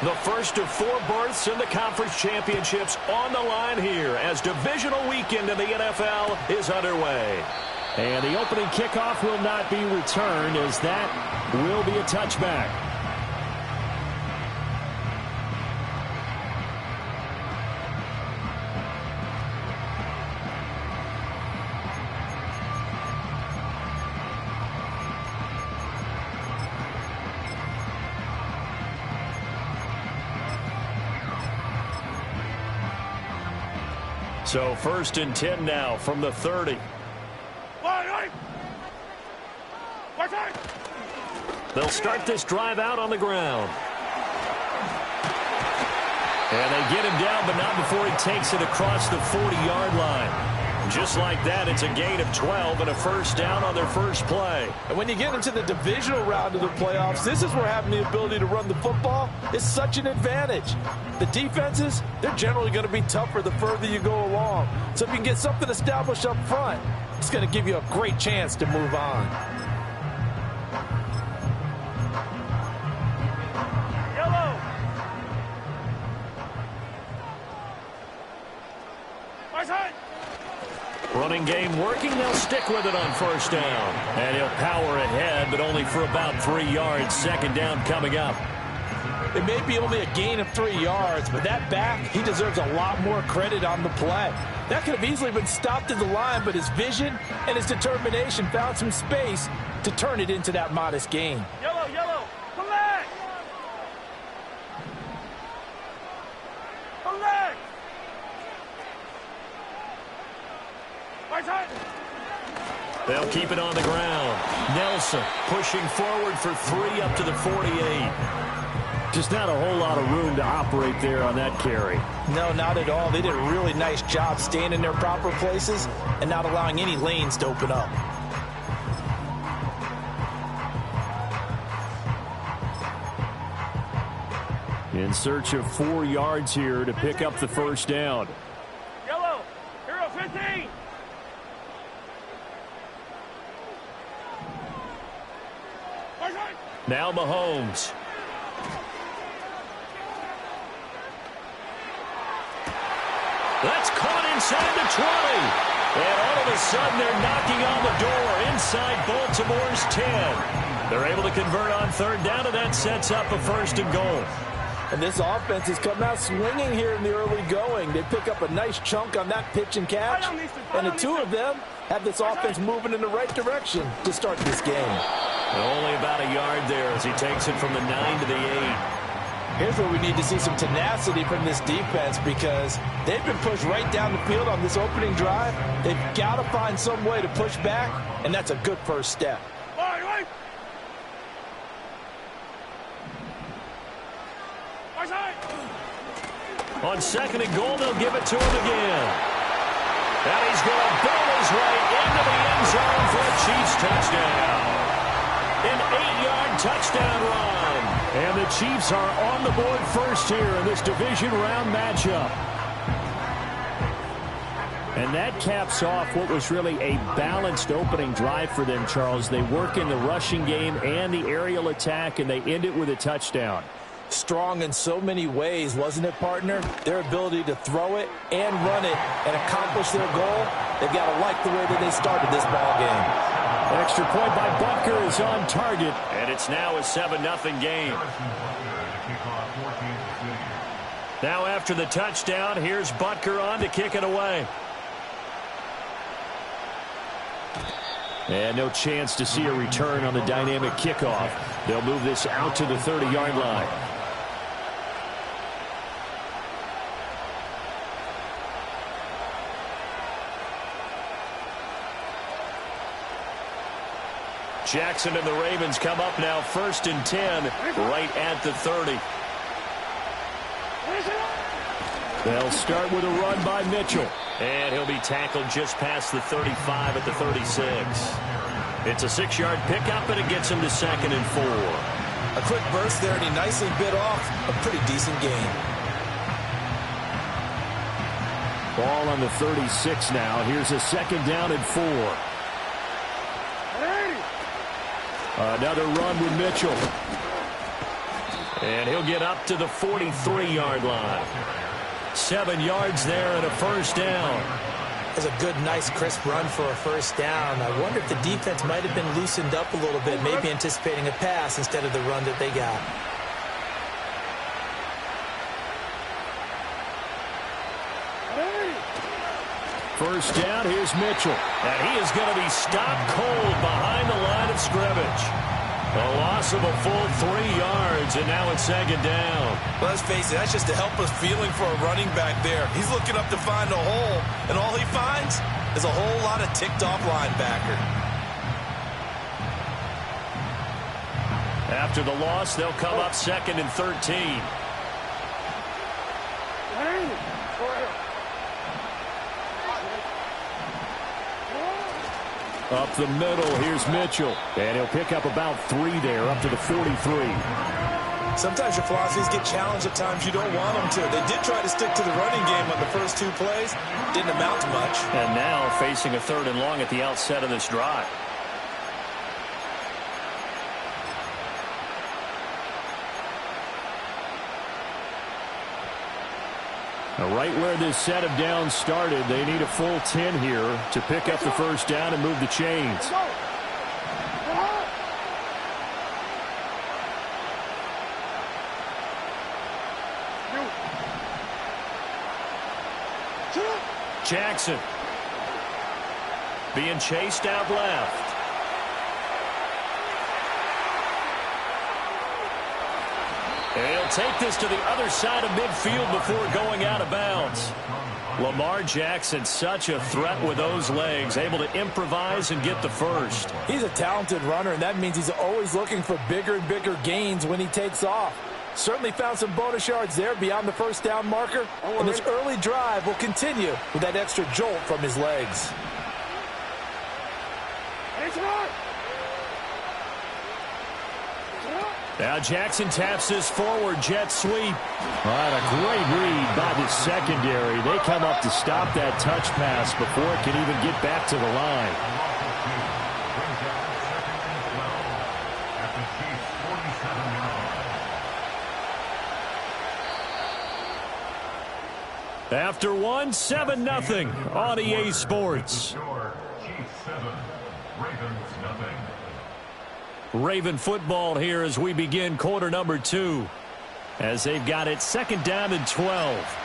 The first of 4 berths in the conference championships on the line here as divisional weekend in the NFL is underway. And the opening kickoff will not be returned as that will be a touchback. So 1st and 10 now from the 30. They'll start this drive out on the ground. And they get him down, but not before he takes it across the 40-yard line. Just like that, it's a gain of 12 and a first down on their first play. And when you get into the divisional round of the playoffs, this is where having the ability to run the football is such an advantage. The defenses, they're generally going to be tougher the further you go along. So if you can get something established up front, it's going to give you a great chance to move on. Yellow. My side. Running game working. They'll stick with it on first down. And he'll power ahead, but only for about 3 yards. Second down coming up. It may be only a gain of 3 yards, but that back, he deserves a lot more credit on the play. That could have easily been stopped at the line, but his vision and his determination found some space to turn it into that modest gain. Yellow, yellow. Collect. Collect. My side. They'll keep it on the ground. Nelson pushing forward for 3 up to the 48. Just not a whole lot of room to operate there on that carry. No, not at all. They did a really nice job staying in their proper places and not allowing any lanes to open up. In search of 4 yards here to pick up the first down. Yellow. Hero 15. My side. Now Mahomes. That's caught inside the 20. And all of a sudden, they're knocking on the door inside Baltimore's 10. They're able to convert on third down, and that sets up a first and goal. And this offense has come out swinging here in the early going. They pick up a nice chunk on that pitch and catch. And the two of them have this offense moving in the right direction to start this game. Only about a yard there as he takes it from the 9 to the 8. Here's where we need to see some tenacity from this defense because they've been pushed right down the field on this opening drive. They've got to find some way to push back, and that's a good first step. On second and goal, they'll give it to him again. And he's going to bowl his way into the end zone for a Chiefs touchdown. An 8-yard touchdown run. And the Chiefs are on the board first here in this division round matchup. And that caps off what was really a balanced opening drive for them, Charles. They work in the rushing game and the aerial attack, and they end it with a touchdown. Strong in so many ways, wasn't it, partner? Their ability to throw it and run it and accomplish their goal, they've got to like the way that they started this ball game. An extra point by Butker is on target. And it's now a 7-0 game. Now after the touchdown, here's Butker on to kick it away. And no chance to see a return on the dynamic kickoff. They'll move this out to the 30-yard line. Jackson and the Ravens come up now 1st and 10 right at the 30. They'll start with a run by Mitchell. And he'll be tackled just past the 35 at the 36. It's a 6-yard pickup, and it gets him to 2nd and 4. A quick burst there, and he nicely bit off a pretty decent gain. Ball on the 36 now. Here's a 2nd down and 4. Another run with Mitchell. And he'll get up to the 43-yard line. 7 yards there and a first down. That's a good, nice, crisp run for a first down. I wonder if the defense might have been loosened up a little bit, maybe anticipating a pass instead of the run that they got. First down, here's Mitchell. And he is going to be stopped cold behind the line of scrimmage. A loss of a full 3 yards, and now it's second down. Let's face it, that's just a helpless feeling for a running back there. He's looking up to find a hole, and all he finds is a whole lot of ticked-off linebacker. After the loss, they'll come up second and 13. Up the middle, here's Mitchell. And he'll pick up about 3 there, up to the 43. Sometimes your philosophies get challenged at times you don't want them to. They did try to stick to the running game on the first 2 plays. Didn't amount to much. And now facing a 3rd and long at the outset of this drive. Right where this set of downs started, they need a full 10 here to pick up the first down and move the chains. Jackson being chased out left. And he'll take this to the other side of midfield before going out of bounds. Lamar Jackson, such a threat with those legs, able to improvise and get the first. He's a talented runner, and that means he's always looking for bigger and bigger gains when he takes off. Certainly found some bonus yards there beyond the first down marker, and this early drive will continue with that extra jolt from his legs. Now Jackson taps this forward jet sweep. All right, a great read by the secondary. They come up to stop that touch pass before it can even get back to the line. After 1, 7-0 on EA Sports. Raven football here as we begin quarter number 2. As they've got it 2nd down and 12.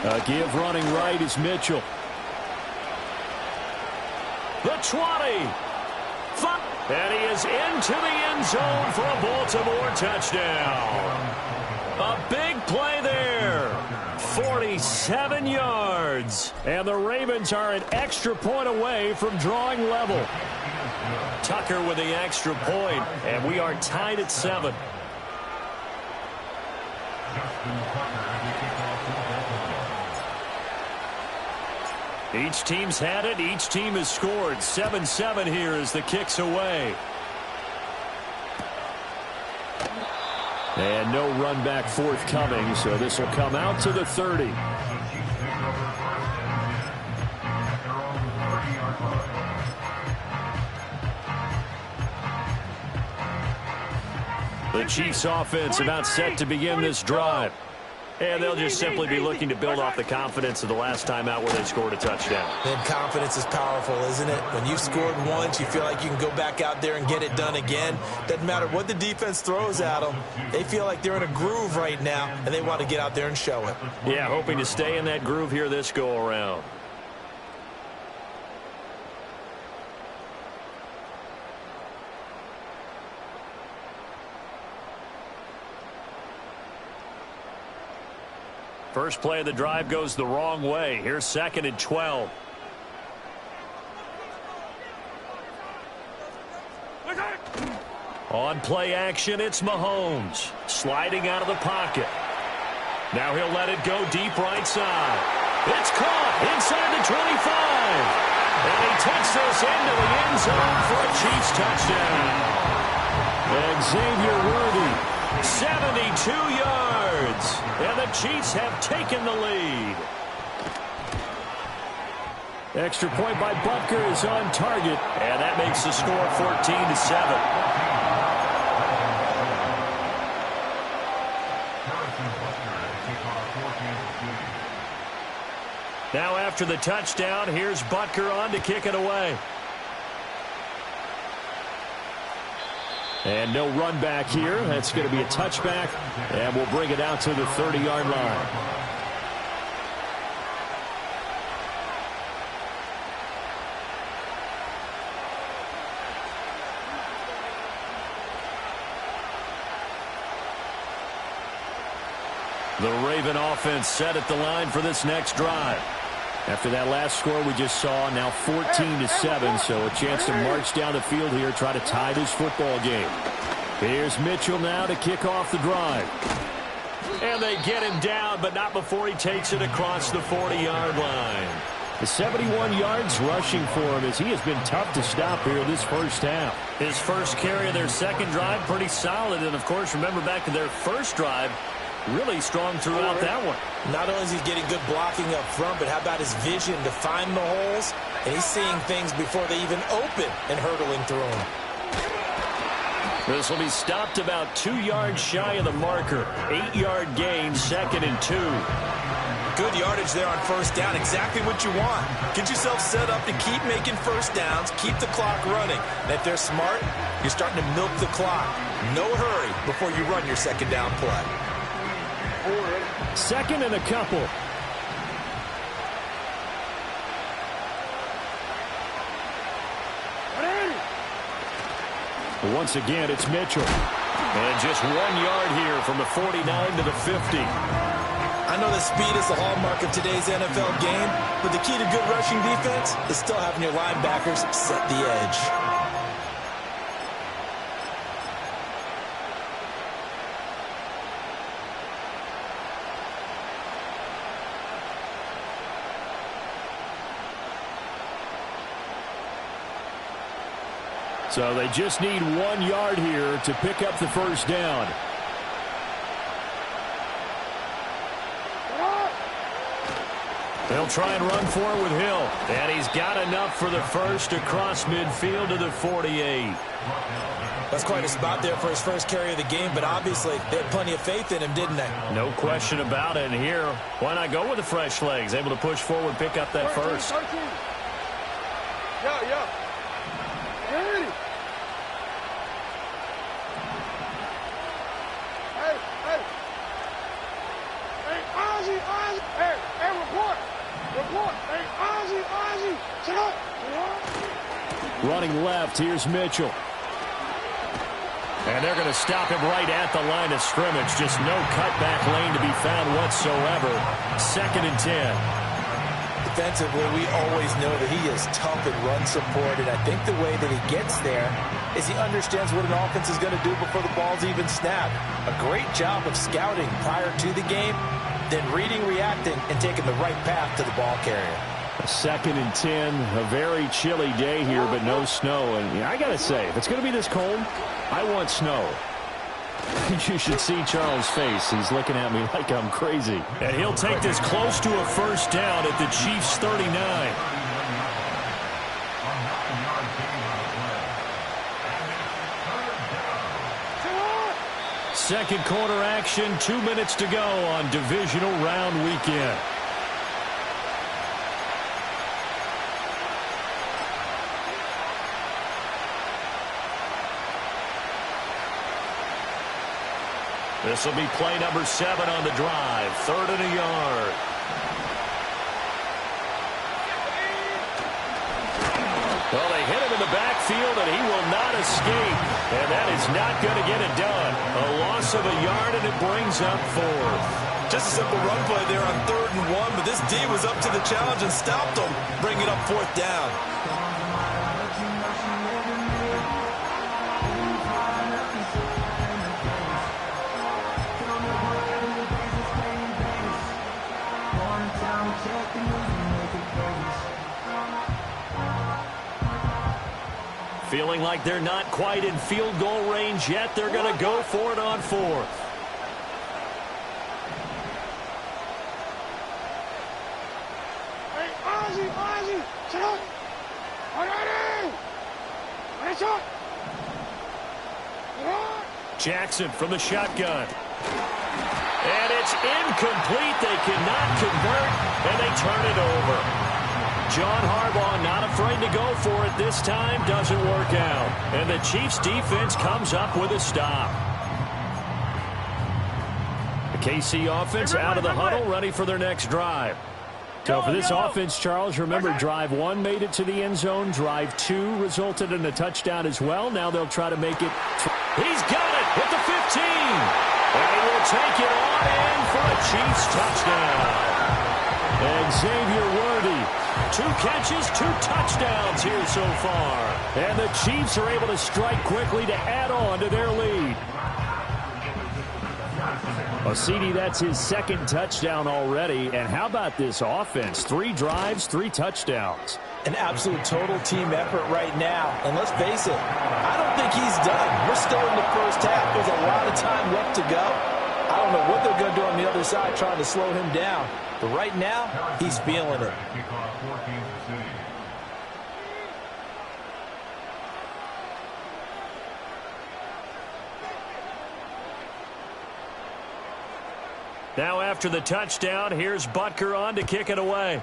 A give running right is Mitchell. The 20. And he is into the end zone for a Baltimore touchdown. A big play there. 47 yards. And the Ravens are an extra point away from drawing level. Tucker with the extra point, and we are tied at 7. Each team's had it. Each team has scored. 7-7 here as the kick's away. And no run back forthcoming, so this will come out to the 30. The Chiefs offense about set to begin this drive. And they'll just simply be looking to build off the confidence of the last time out where they scored a touchdown. And confidence is powerful, isn't it? When you've scored once, you feel like you can go back out there and get it done again. Doesn't matter what the defense throws at them. They feel like they're in a groove right now, and they want to get out there and show it. Yeah, hoping to stay in that groove here this go-around. First play of the drive goes the wrong way. Here's 2nd and 12. On play action, it's Mahomes. Sliding out of the pocket. Now he'll let it go deep right side. It's caught inside the 25. And he takes this into the end zone for a Chiefs touchdown. Xavier Worthy, 72 yards. And the Chiefs have taken the lead. extra point by Butker is on target. And that makes the score 14-7. Now after the touchdown, here's Butker on to kick it away. And no run back here. That's going to be a touchback. And we'll bring it out to the 30-yard line. The Raven offense set at the line for this next drive. After that last score we just saw, now 14-7, so a chance to march down the field here, try to tie this football game. Here's Mitchell now to kick off the drive. And they get him down, but not before he takes it across the 40-yard line. The 71 yards rushing for him as he has been tough to stop here this first half. His first carry of their second drive, pretty solid. And, of course, remember back to their first drive, really strong throughout that one. Not only is he getting good blocking up front, but how about his vision to find the holes? And he's seeing things before they even open and hurdling through them. This will be stopped about 2 yards shy of the marker. 8-yard gain, 2nd and 2. Good yardage there on first down. Exactly what you want. Get yourself set up to keep making first downs, keep the clock running. And if they're smart, you're starting to milk the clock. No hurry before you run your second down play. Second and a couple. Once again, it's Mitchell. And just 1 yard here from the 49 to the 50. I know that speed is the hallmark of today's NFL game, but the key to good rushing defense is still having your linebackers set the edge. So they just need 1 yard here to pick up the first down. They'll try and run for it with Hill. And he's got enough for the first across midfield to the 48. That's quite a spot there for his first carry of the game, but obviously they had plenty of faith in him, didn't they? No question about it. And here, why not go with the fresh legs? Able to push forward, pick up that first. 13. Yeah. Ready. Hey, Ozzy. Hey, report. Hey, Ozzy. Sit up. Running left, here's Mitchell. And they're going to stop him right at the line of scrimmage. Just no cutback lane to be found whatsoever. 2nd and 10. Defensively, we always know that he is tough in run support, and I think the way that he gets there is he understands what an offense is going to do before the ball's even snapped. A great job of scouting prior to the game, then reading, reacting, and taking the right path to the ball carrier. 2nd and 10, a very chilly day here, but no snow. And I got to say, if it's going to be this cold, I want snow. You should see Charles' face. He's looking at me like I'm crazy. And he'll take this close to a first down at the Chiefs' 39. Second quarter action, 2 minutes to go on divisional round weekend. This will be play number 7 on the drive. 3rd and a yard. Well, they hit him in the backfield, and he will not escape. And that is not going to get it done. A loss of a yard, and it brings up 4th. Just a simple run play there on 3rd and 1, but this D was up to the challenge and stopped him, bringing up 4th down. Feeling like they're not quite in field goal range yet. They're going to go for it on fourth. Hey, Ozzie, sit up. Hands up. Jackson from the shotgun. And it's incomplete. They cannot convert, and they turn it over. John Harbaugh not afraid to go for it this time. Doesn't work out. And the Chiefs defense comes up with a stop. The KC offense out of the huddle, ready for their next drive. So for this offense, Charles, remember drive 1 made it to the end zone. Drive 2 resulted in a touchdown as well. Now they'll try to make it. He's got it at the 15. And he will take it on in for a Chiefs touchdown. And Xavier Worthy. 2 catches, 2 touchdowns here so far. And the Chiefs are able to strike quickly to add on to their lead. Well, CD, that's his 2nd touchdown already. And how about this offense? 3 drives, 3 touchdowns. An absolute total team effort right now. And let's face it, I don't think he's done. We're still in the first half. There's a lot of time left to go. I don't know what they're going to do on the other side trying to slow him down. But right now, he's feeling it. Now after the touchdown, here's Butker on to kick it away.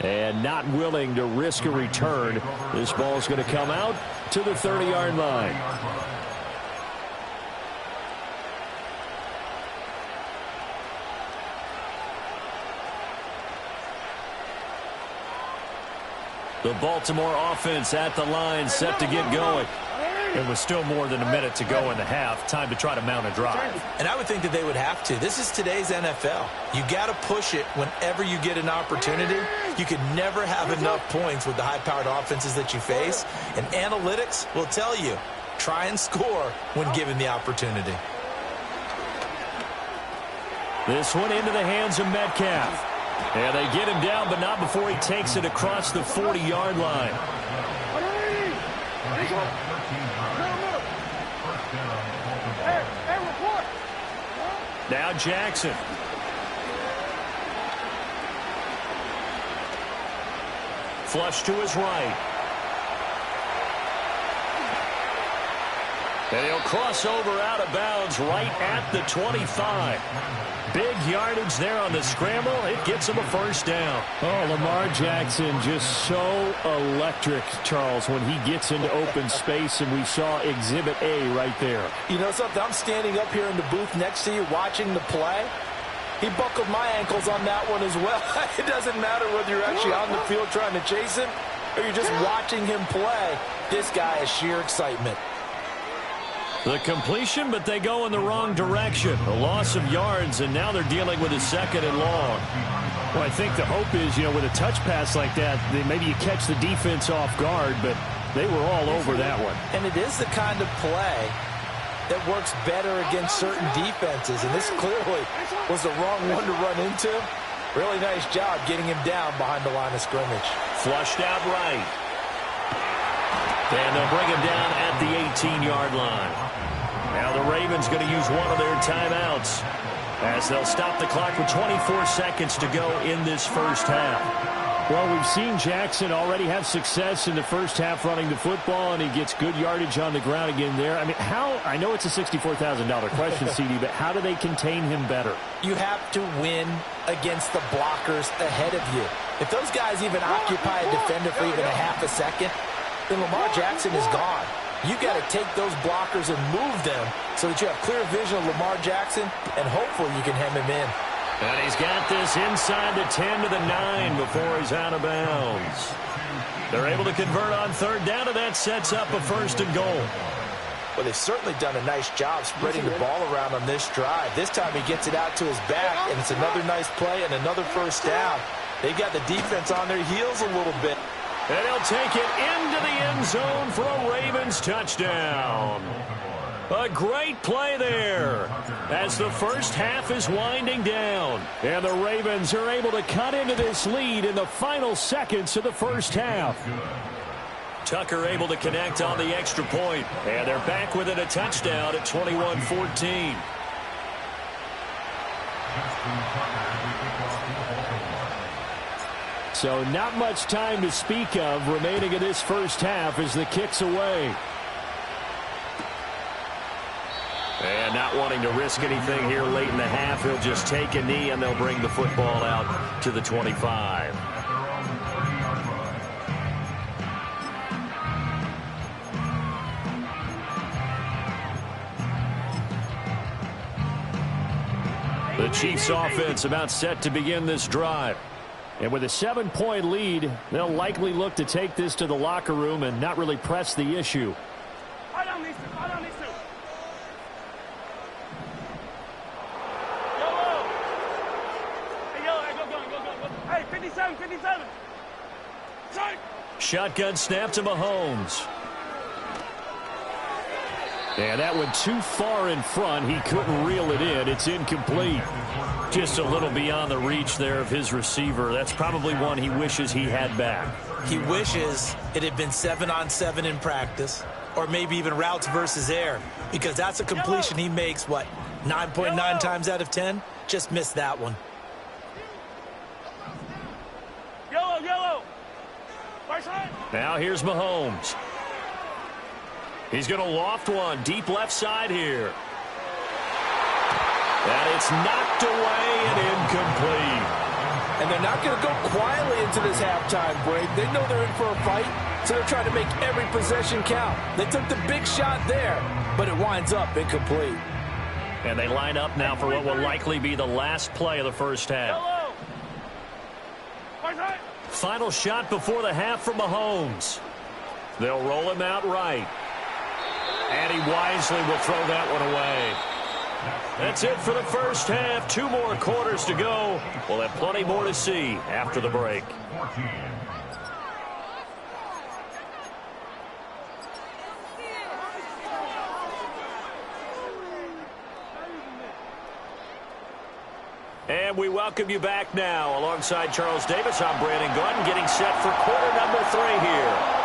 And not willing to risk a return. This ball's going to come out to the 30-yard line. The Baltimore offense at the line, set to get going. It was still more than a minute to go in the half. Time to try to mount a drive. And I would think that they would have to. This is today's NFL. You got to push it whenever you get an opportunity. You could never have enough points with the high-powered offenses that you face. And analytics will tell you, try and score when given the opportunity. This one into the hands of Metcalf. And they get him down, but not before he takes it across the 40-yard line. Now Jackson. Flush to his right. And he'll cross over out of bounds right at the 25. Big yardage there on the scramble. It gets him a first down. Oh, Lamar Jackson just so electric, Charles, when he gets into open space, and we saw Exhibit A right there. You know something? I'm standing up here in the booth next to you watching the play. He buckled my ankles on that one as well. It doesn't matter whether you're actually on the field trying to chase him or you're just watching him play. This guy is sheer excitement. The completion, but they go in the wrong direction. A loss of yards, and now they're dealing with a 2nd and long. Well, I think the hope is, with a touch pass like that, maybe you catch the defense off guard, but they were all over that one. And it is the kind of play that works better against certain defenses, and this clearly was the wrong one to run into. Really nice job getting him down behind the line of scrimmage. Flushed out right. And they'll bring him down at the 18-yard line. Now the Ravens going to use one of their timeouts as they'll stop the clock with 24 seconds to go in this first half. Well, we've seen Jackson already have success in the first half running the football, and he gets good yardage on the ground again there. I mean, I know it's a $64,000 question, CD, but how do they contain him better? You have to win against the blockers ahead of you. If those guys even occupy a defender for even a half a second, then Lamar Jackson is gone. You've got to take those blockers and move them so that you have clear vision of Lamar Jackson, and hopefully you can hem him in. And he's got this inside the 10 to the 9 before he's out of bounds. They're able to convert on 3rd down, and that sets up a 1st and goal. Well, they've certainly done a nice job spreading the ball around on this drive. This time he gets it out to his back, and it's another nice play and another 1st down. They've got the defense on their heels a little bit. And he'll take it into the end zone for a Ravens touchdown. A great play there. as the first half is winding down. And the Ravens are able to cut into this lead in the final seconds of the first half. Tucker able to connect on the extra point. And they're back within a touchdown at 21-14. So not much time to speak of remaining in this first half as the kick's away. And not wanting to risk anything here late in the half, he'll just take a knee and they'll bring the football out to the 25. The Chiefs offense about set to begin this drive. And with a 7-point lead, they'll likely look to take this to the locker room and not really press the issue. Hey, 57, 57. Shotgun snap to Mahomes. And that went too far in front. He couldn't reel it in. It's incomplete. Just a little beyond the reach there of his receiver. That's probably one he wishes he had back. He wishes it had been 7-on-7 in practice, or maybe even routes versus air, because that's a completion he makes, 9.9 times out of 10? Just missed that one. Yellow. Now here's Mahomes. He's going to loft one deep left side here. And it's knocked away and incomplete. And they're not going to go quietly into this halftime break. They know they're in for a fight, so they're trying to make every possession count. They took the big shot there, but it winds up incomplete. And they line up now for what will likely be the last play of the first half. Final shot before the half from Mahomes. They'll roll him out right. And he wisely will throw that one away. That's it for the first half. 2 more quarters to go. We'll have plenty more to see after the break. And we welcome you back now. Alongside Charles Davis, I'm Brandon Gordon, getting set for quarter number 3 here.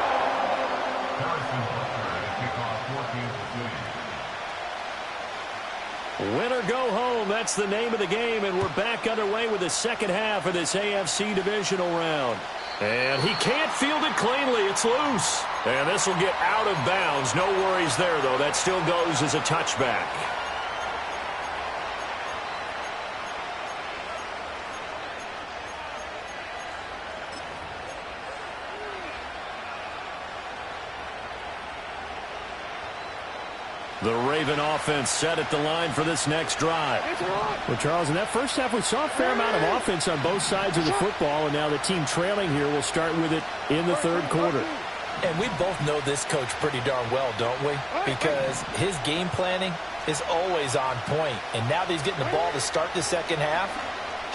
Win or go home, that's the name of the game, and we're back underway with the second half of this AFC divisional round. And he can't field it cleanly. It's loose. And this will get out of bounds. No worries there, though. That still goes as a touchback. The Raven offense set at the line for this next drive. Well, Charles, in that first half, we saw a fair amount of offense on both sides of the football, and now the team trailing here will start with it in the third quarter. And we both know this coach pretty darn well, don't we? Because his game planning is always on point. And now that he's getting the ball to start the second half,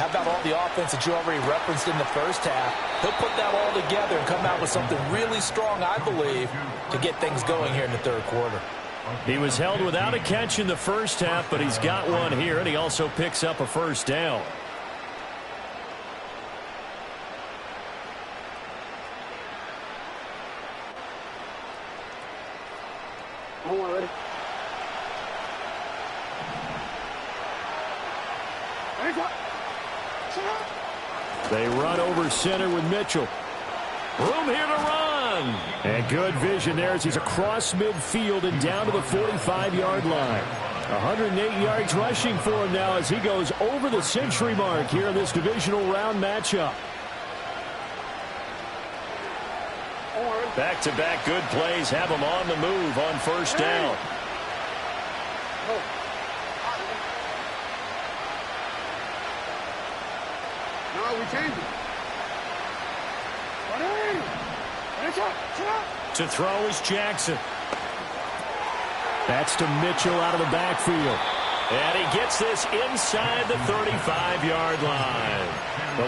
how about all the offense that you already referenced in the first half? He'll put that all together and come out with something really strong, I believe, to get things going here in the third quarter. He was held without a catch in the first half, but he's got one here, and he also picks up a first down. They run over center with Mitchell. Room here to run. And good vision there as he's across midfield and down to the 45-yard line. 108 yards rushing for him now as he goes over the century mark here in this divisional round matchup. Back-to-back good plays have him on the move on first down. No, we changed it. To throw is Jackson. That's to Mitchell out of the backfield. And he gets this inside the 35-yard line.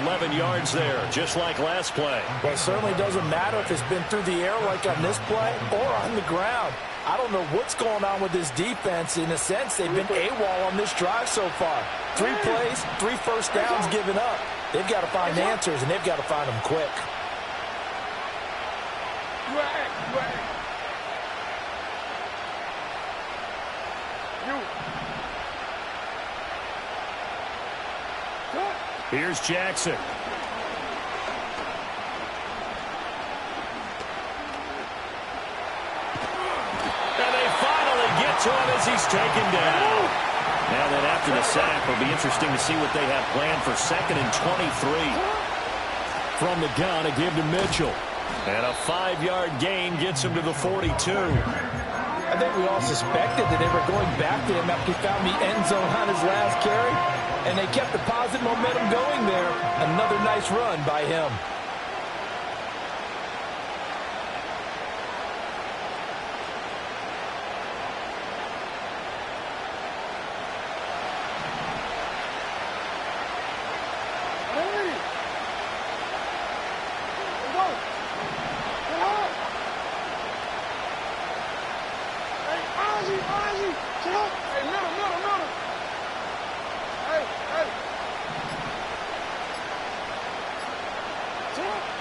11 yards there, just like last play. Well, it certainly doesn't matter if it's been through the air like on this play or on the ground. I don't know what's going on with this defense. In a sense, they've been AWOL on this drive so far. 3 plays, 3 first downs given up. They've got to find answers, and they've got to find them quick. Here's Jackson. And they finally get to him as he's taken down. Now that after the sack, it'll be interesting to see what they have planned for 2nd and 23. From the gun, a give to Mitchell. And a 5-yard gain gets him to the 42. I think we all suspected that they were going back to him after he found the end zone on his last carry, and they kept the positive momentum going there. Another nice run by him.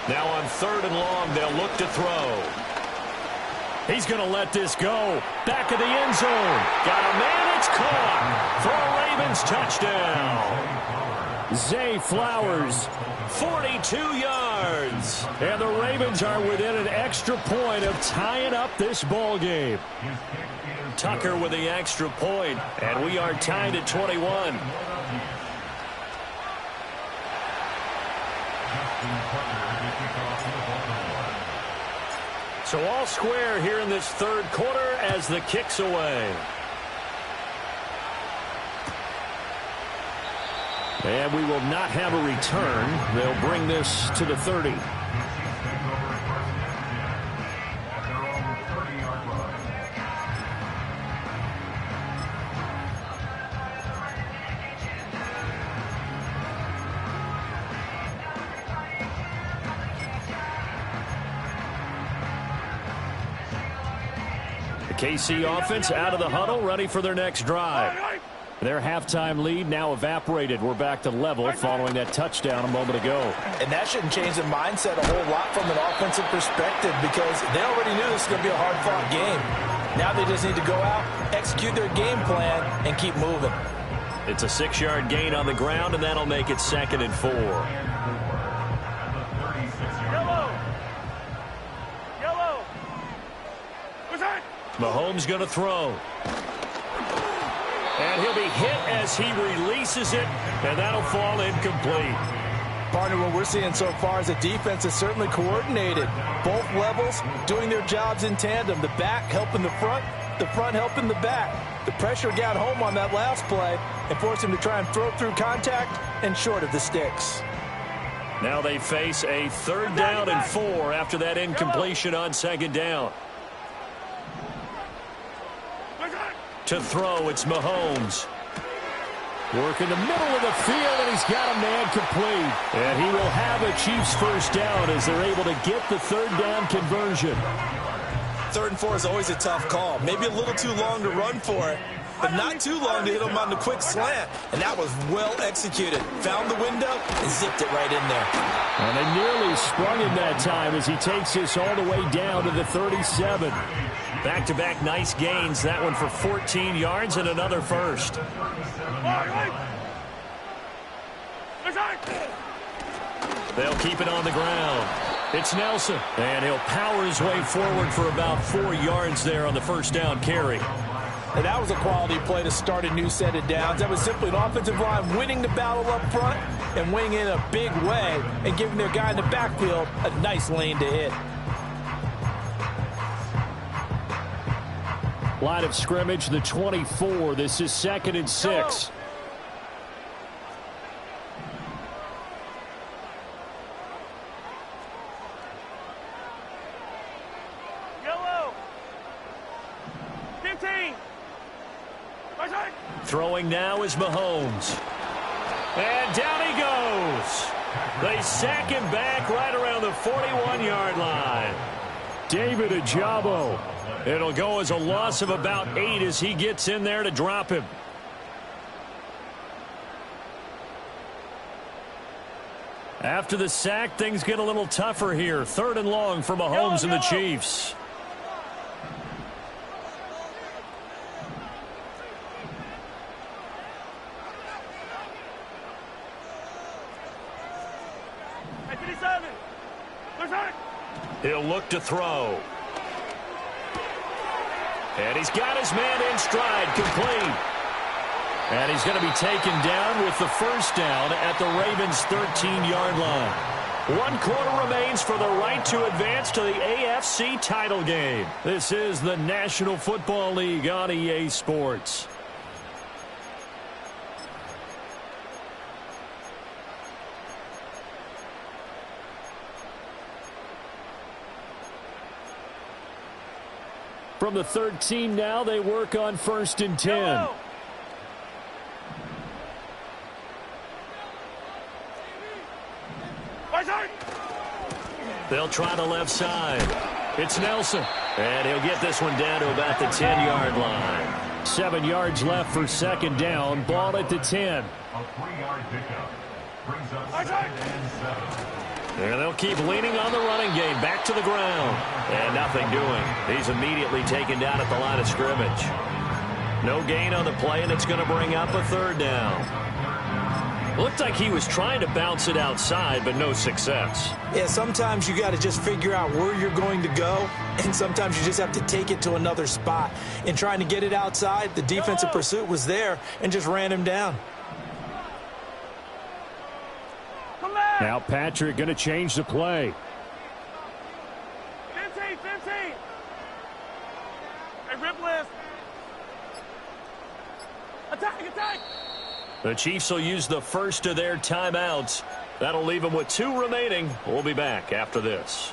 Now on 3rd and long, they'll look to throw. He's going to let this go. Back of the end zone. Got a man. It's caught for a Ravens touchdown. Zay Flowers. 42 yards. And the Ravens are within an extra point of tying up this ball game. Tucker with the extra point, and we are tied at 21. So all square here in this 3rd quarter as the kick's away. And we will not have a return. They'll bring this to the 30. KC offense out of the huddle, ready for their next drive. Their halftime lead now evaporated. We're back to level following that touchdown a moment ago. And that shouldn't change the mindset a whole lot from an offensive perspective, because they already knew this was going to be a hard-fought game. Now they just need to go out, execute their game plan, and keep moving. It's a 6-yard gain on the ground, and that'll make it 2nd and 4. Mahomes going to throw. And he'll be hit as he releases it, and that'll fall incomplete. Partner, what we're seeing so far is the defense is certainly coordinated. Both levels doing their jobs in tandem. The back helping the front helping the back. The pressure got home on that last play and forced him to try and throw through contact and short of the sticks. Now they face a 3rd down and 4 after that incompletion on 2nd down. To throw, it's Mahomes. Work in the middle of the field, and he's got a man complete. And he will have a Chiefs 1st down as they're able to get the 3rd down conversion. 3rd and 4 is always a tough call. Maybe a little too long to run for it, but not too long to hit him on the quick slant. And that was well executed. Found the window and zipped it right in there. And they nearly sprung him that time as he takes this all the way down to the 37. Back-to-back nice gains. That one for 14 yards and another first. They'll keep it on the ground. It's Nelson, and he'll power his way forward for about 4 yards there on the 1st down carry. And that was a quality play to start a new set of downs. That was simply an offensive line winning the battle up front and winning in a big way and giving their guy in the backfield a nice lane to hit. Line of scrimmage, the 24. This is 2nd and 6. Throwing now is Mahomes. And down he goes. They sack him back right around the 41-yard line. David Ojabo. It'll go as a loss of about 8 as he gets in there to drop him. After the sack, things get a little tougher here. 3rd and long for Mahomes and the Chiefs. He'll look to throw. And he's got his man in stride, complete. And he's going to be taken down with the first down at the Ravens' 13-yard line. 1 quarter remains for the right to advance to the AFC title game. This is the National Football League on EA Sports. From the 13 now, they work on 1st and 10. They'll try the left side. It's Nelson. And he'll get this one down to about the 10-yard line. 7 yards left for 2nd down. Ball at the 10. A 3-yard pickup brings up 2nd and 7. And they'll keep leaning on the running game. Back to the ground. And nothing doing. He's immediately taken down at the line of scrimmage. No gain on the play, and it's going to bring up a 3rd down. Looked like he was trying to bounce it outside, but no success. Yeah, sometimes you got to just figure out where you're going to go, and sometimes you just have to take it to another spot. In trying to get it outside, the defensive pursuit was there and just ran him down. Now Patrick going to change the play. 15. Hey, rip list. Attack. The Chiefs will use the first of their timeouts. That'll leave them with 2 remaining. We'll be back after this.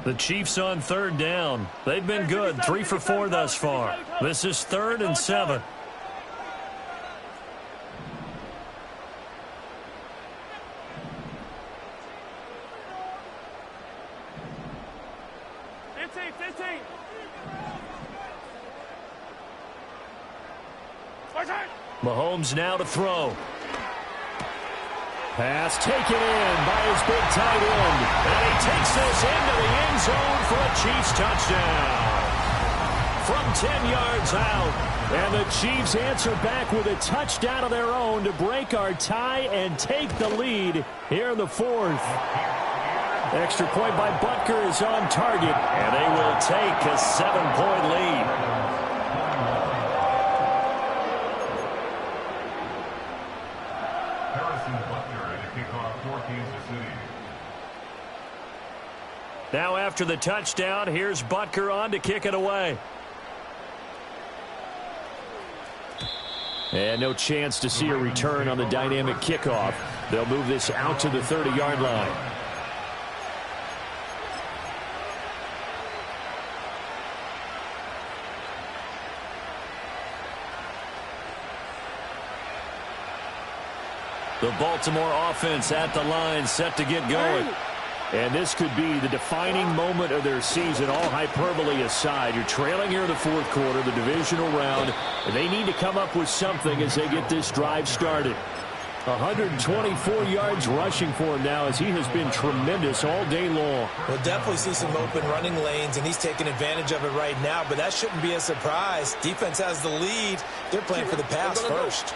The Chiefs on 3rd down. They've been good, 3 for 4 thus far. This is 3rd and 7. Mahomes now to throw. Pass taken in by his big tight end. And he takes this into the end zone for a Chiefs touchdown. From 10 yards out. And the Chiefs answer back with a touchdown of their own to break our tie and take the lead here in the 4th. Extra point by Butker is on target. And they will take a 7-point lead. Now after the touchdown, here's Butker on to kick it away. And no chance to see a return on the dynamic kickoff. They'll move this out to the 30-yard line. The Baltimore offense at the line, set to get going. And this could be the defining moment of their season, all hyperbole aside. You're trailing here in the 4th quarter, the divisional round. And they need to come up with something as they get this drive started. 124 yards rushing for him now as he has been tremendous all day long. We'll definitely see some open running lanes, and he's taking advantage of it right now, but that shouldn't be a surprise. Defense has the lead. They're playing for the pass first.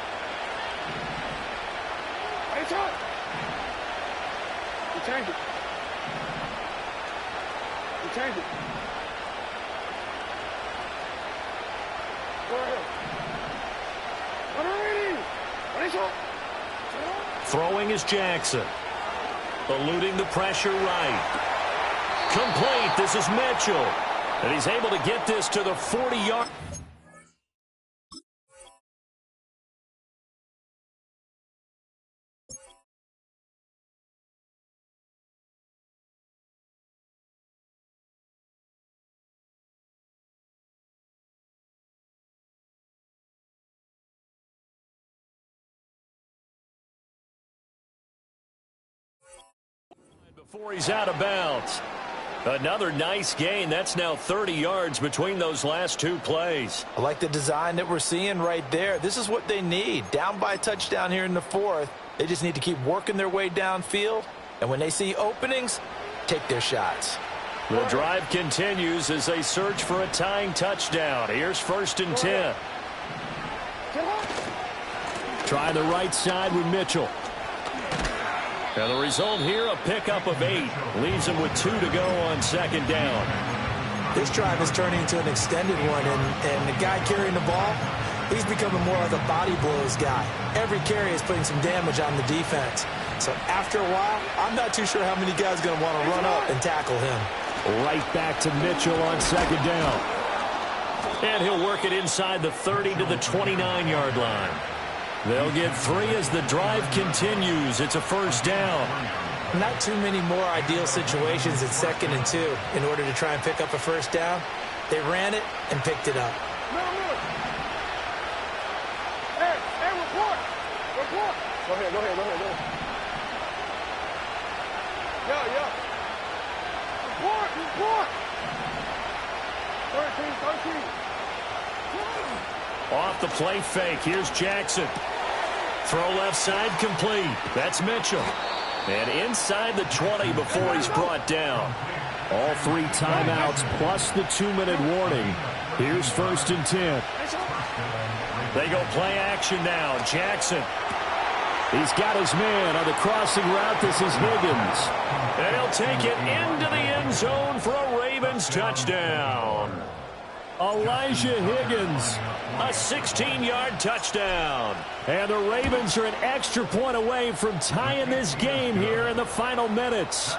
Change it. Change it. Go ahead. Throwing is Jackson. Eluding the pressure right. Complete. This is Mitchell. And he's able to get this to the 40-yard. Before he's out of bounds. Another nice gain. That's now 30 yards between those last two plays. I like the design that we're seeing right there. This is what they need. Down by a touchdown here in the fourth. They just need to keep working their way downfield. And when they see openings, take their shots. The drive continues as they search for a tying touchdown. Here's 1st and 10. Try the right side with Mitchell. And the result here, a pickup of 8. Leaves them with 2 to go on 2nd down. This drive is turning into an extended one, and the guy carrying the ball, he's becoming more like a body blows guy. Every carry is putting some damage on the defense. So after a while, I'm not too sure how many guys are going to want to run up and tackle him. Right back to Mitchell on 2nd down. And he'll work it inside the 30 to the 29-yard line. They'll get 3 as the drive continues. It's a 1st down. Not too many more ideal situations at 2nd and 2 in order to try and pick up a 1st down. They ran it and picked it up. Hey, report. Go ahead. Yeah. Report. 13. Off the play fake. Here's Jackson. Throw left side complete. That's Mitchell. And inside the 20 before he's brought down. All 3 timeouts plus the 2-minute warning. Here's 1st and 10. They go play action now. Jackson. He's got his man on the crossing route. This is Higgins. And he'll take it into the end zone for a Ravens touchdown. Elijah Higgins. A 16-yard touchdown. And the Ravens are an extra point away from tying this game here in the final minutes.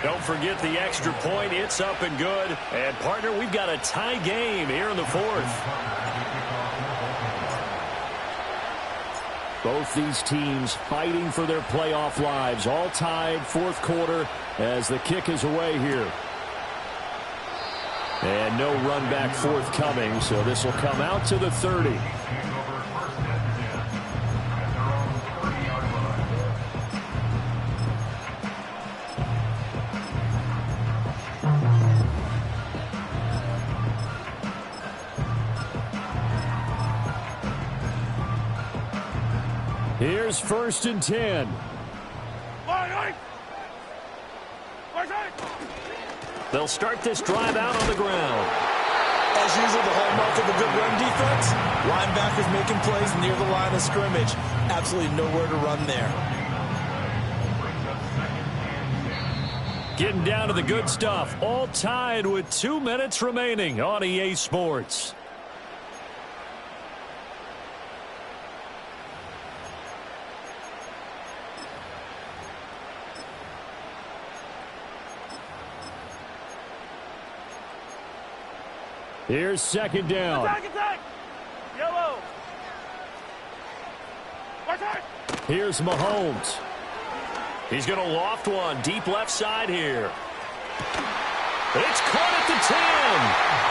Don't forget the extra point. It's up and good. And, partner, we've got a tie game here in the 4th. Both these teams fighting for their playoff lives. All tied 4th quarter as the kick is away here. And no run back forthcoming, so this will come out to the 30. Here's 1st and 10. They'll start this drive out on the ground. As usual, the hallmark of a good run defense, linebackers making plays near the line of scrimmage. Absolutely nowhere to run there. Getting down to the good stuff. All tied with 2 minutes remaining on EA Sports. Here's 2nd down. Attack. Yellow. Here's Mahomes. He's going to loft one deep left side here. It's caught at the 10.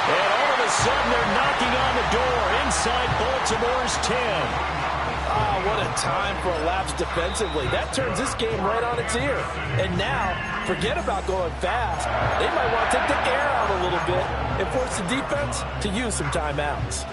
And all of a sudden they're knocking on the door inside Baltimore's 10. What a time for a lapse defensively. That turns this game right on its ear. And now, forget about going fast. They might want to take the air out a little bit and force the defense to use some timeouts.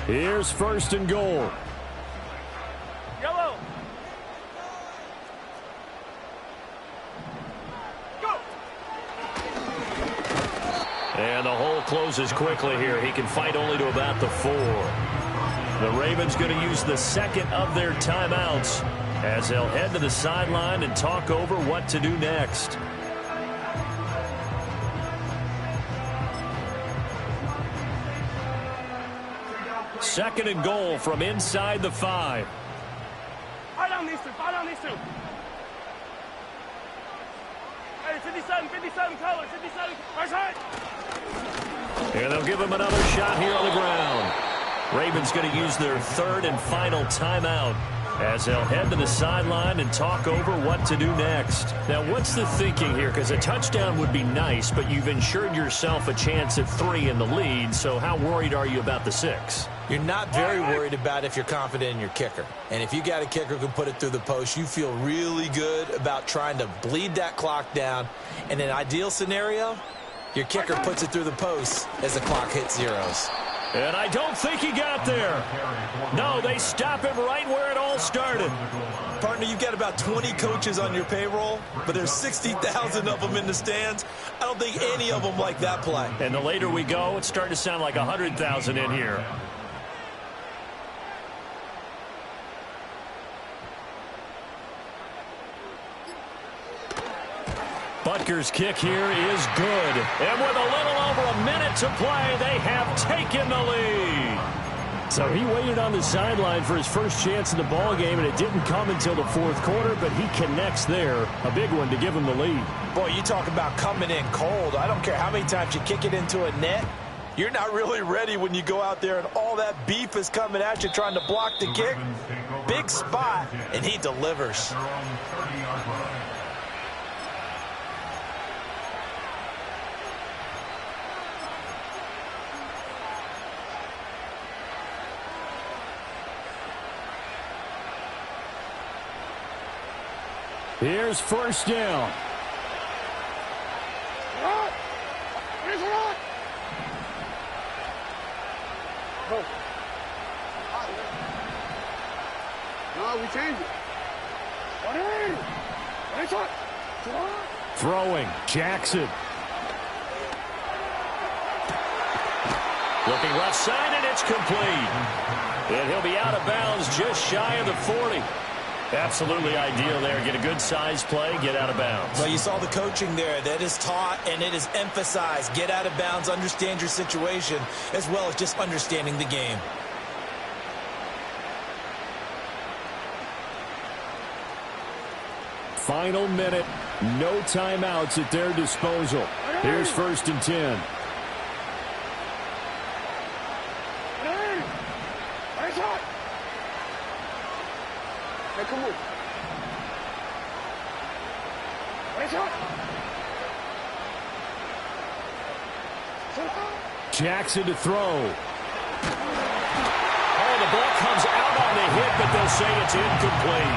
Here's 1st and goal. Yellow. Go. And the hole closes quickly here. He can fight only to about the 4. The Ravens going to use the 2nd of their timeouts as they'll head to the sideline and talk over what to do next. Second and goal from inside the 5. Fire down these two. Fire down these two. Hey, 57 color. 57. Right side. And they'll give him another shot here on the ground. Ravens going to use their third and final timeout as they'll head to the sideline and talk over what to do next. Now, what's the thinking here? Because a touchdown would be nice, but you've ensured yourself a chance at 3 in the lead, so how worried are you about the 6? You're not very worried about if you're confident in your kicker. And if you got a kicker who can put it through the post, you feel really good about trying to bleed that clock down. In an ideal scenario, your kicker puts it through the post as the clock hits zeros. And I don't think he got there. No, they stop him right where it all started. Partner, you've got about 20 coaches on your payroll, but there's 60,000 of them in the stands. I don't think any of them like that play. And the later we go, it's starting to sound like 100,000 in here. Butker's kick here is good. And with a little over a minute to play, they have taken the lead. So he waited on the sideline for his first chance in the ball game, and it didn't come until the fourth quarter, but he connects there. A big one to give him the lead. Boy, you talk about coming in cold. I don't care how many times you kick it into a net. You're not really ready when you go out there and all that beef is coming at you trying to block the kick. Big spot, and he delivers. Here's first down. No, we change it. Throwing, Jackson. Looking left side, and it's complete. And he'll be out of bounds just shy of the 40. Absolutely ideal there. Get a good size play, get out of bounds. Well, you saw the coaching there. That is taught and it is emphasized. Get out of bounds, understand your situation, as well as just understanding the game. Final minute. No timeouts at their disposal. Here's first and 10. Hey, come on. Jackson to throw. Oh, the ball comes out on the hit, but they'll say it's incomplete.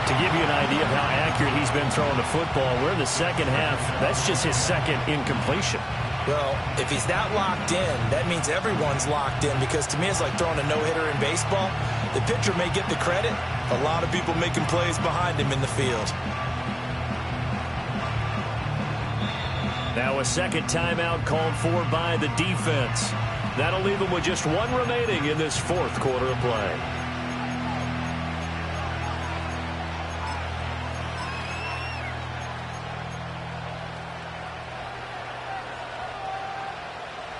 To give you an idea of how accurate he's been throwing the football, we're in the second half. That's just his second incompletion. Well, if he's that locked in, that means everyone's locked in, because to me it's like throwing a no-hitter in baseball. The pitcher may get the credit. A lot of people making plays behind him in the field. Now a second timeout called for by the defense. That'll leave them with just one remaining in this fourth quarter of play.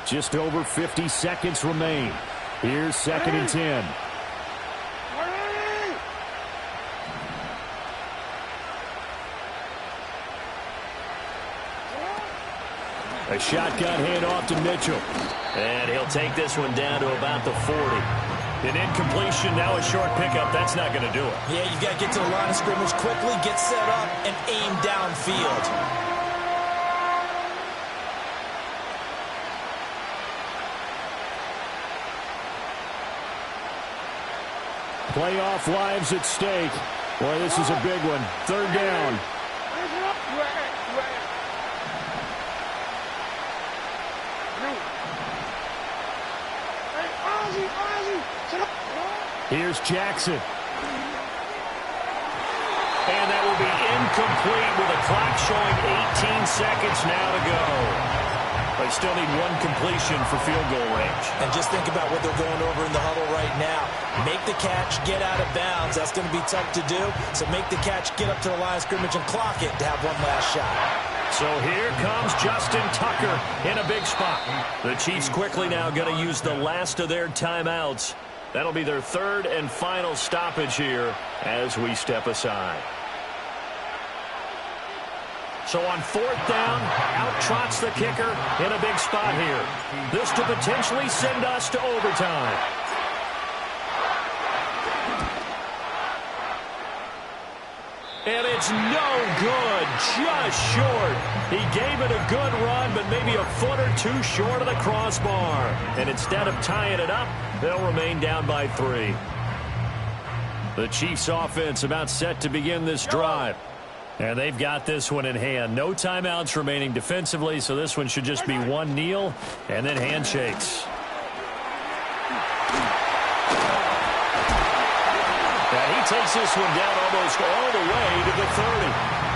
Just over 50 seconds remain. Here's second and 10. A shotgun handoff to Mitchell. And he'll take this one down to about the 40. An incompletion, now a short pickup. That's not going to do it. Yeah, you've got to get to the line of scrimmage quickly, get set up, and aim downfield. Playoff lives at stake. Boy, this is a big one. Third down. Here's Jackson. And that will be incomplete with a clock showing 18 seconds now to go. They still need one completion for field goal range. And just think about what they're going over in the huddle right now. Make the catch, get out of bounds. That's going to be tough to do. So make the catch, get up to the line of scrimmage, and clock it to have one last shot. So here comes Justin Tucker in a big spot. The Chiefs quickly now going to use the last of their timeouts. That'll be their third and final stoppage here as we step aside. So on fourth down, out trots the kicker in a big spot here. This to potentially send us to overtime. And it's no good, just short. He gave it a good run, but maybe a foot or two short of the crossbar. And instead of tying it up, they'll remain down by 3. The Chiefs offense about set to begin this drive. And they've got this one in hand. No timeouts remaining defensively, so this one should just be one kneel and then handshakes. And he takes this one down almost all the way to the 30.